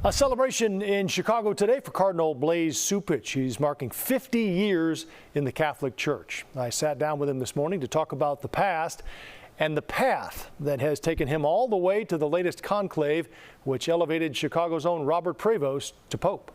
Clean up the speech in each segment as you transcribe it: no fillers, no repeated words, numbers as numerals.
A celebration in Chicago today for Cardinal Blase Cupich. He's marking 50 years in the Catholic Church. I sat down with him this morning to talk about the past and the path that has taken him all the way to the latest conclave, which elevated Chicago's own Robert Prevost to Pope.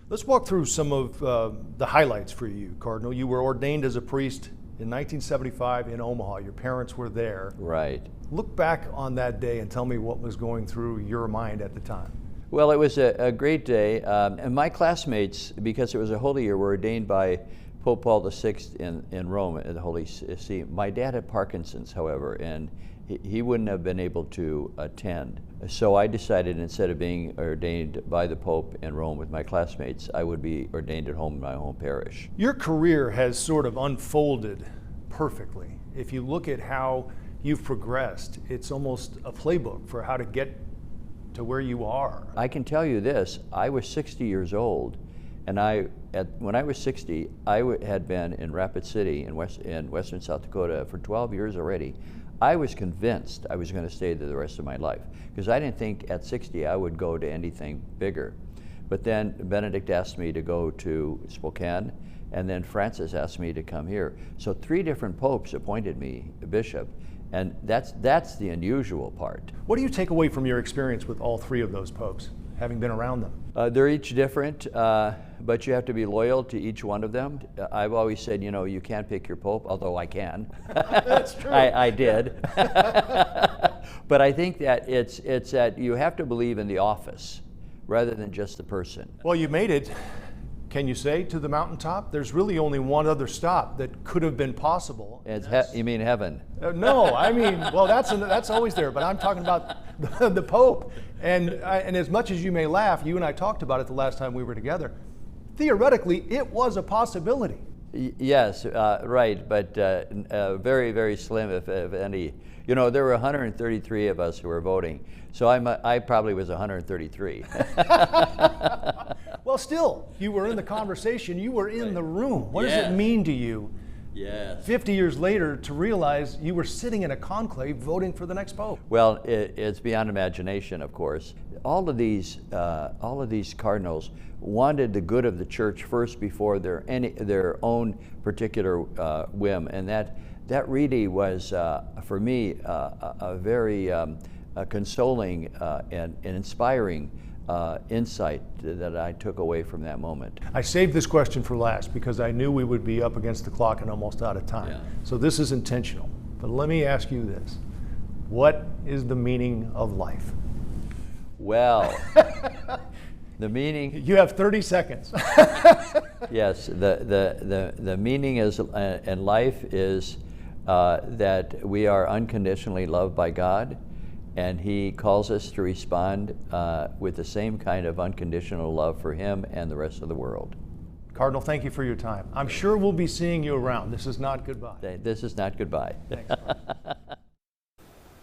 Let's walk through some of the highlights for you, Cardinal. You were ordained as a priest in 1975 in Omaha. Your parents were there. Right. Look back on that day and tell me what was going through your mind at the time. Well, it was a great day, and my classmates, because it was a holy year, were ordained by Pope Paul VI in Rome at the Holy See. My dad had Parkinson's, however, and he wouldn't have been able to attend. So I decided, instead of being ordained by the Pope in Rome with my classmates, I would be ordained at home in my home parish. Your career has sort of unfolded perfectly. If you look at how you've progressed, it's almost a playbook for how to get to where you are. I can tell you this, I was 60 years old, and when I was 60, I had been in Rapid City in western South Dakota for 12 years already. I was convinced I was going to stay there the rest of my life, because I didn't think at 60 I would go to anything bigger. But then Benedict asked me to go to Spokane, and then Francis asked me to come here. So 3 different popes appointed me a bishop. And that's the unusual part. What do you take away from your experience with all 3 of those popes, having been around them? They're each different, but you have to be loyal to each one of them. I've always said, you know, you can't pick your pope, although I can. That's true. I did. But I think that it's that you have to believe in the office rather than just the person. Well, you made it. Can you say to the mountaintop? There's really only one other stop that could have been possible. You mean heaven? No, I mean, well, that's always there, but I'm talking about the Pope. And as much as you may laugh, you and I talked about it the last time we were together. Theoretically, it was a possibility. Yes, right, but very, very slim, if any. You know, there were 133 of us who were voting, so I probably was 133. Well, still, you were in the conversation, you were in the room. What does it mean to you, 50 years later, to realize you were sitting in a conclave voting for the next pope? Well, it's beyond imagination, of course. All of these cardinals wanted the good of the church first before their own particular whim, and that really was, for me, a very consoling and inspiring insight that I took away from that moment. I saved this question for last because I knew we would be up against the clock and almost out of time. Yeah. So this is intentional. But let me ask you this. What is the meaning of life? Well, the meaning... You have 30 seconds. Yes, the meaning is in life is that we are unconditionally loved by God, and He calls us to respond with the same kind of unconditional love for Him and the rest of the world. Cardinal, thank you for your time. I'm sure we'll be seeing you around. This is not goodbye. This is not goodbye. Thanks,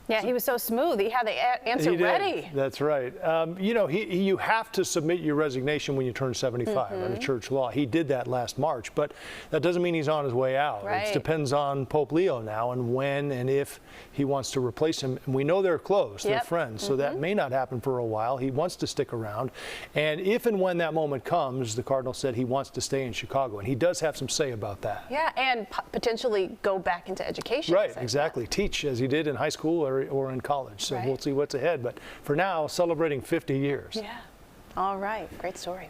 Yeah, he was so smooth. He had the answer ready. That's right. You know, you have to submit your resignation when you turn 75 under church law. He did that last March, but that doesn't mean he's on his way out. Right. It depends on Pope Leo now and when and if he wants to replace him. And we know they're close, they're friends, so that may not happen for a while. He wants to stick around. And if and when that moment comes, the Cardinal said he wants to stay in Chicago, and he does have some say about that. Yeah, and potentially go back into education. Right, exactly. Teach as he did in high school or in college. So we'll see what's ahead. But for now, celebrating 50 years. Yeah. All right. Great story.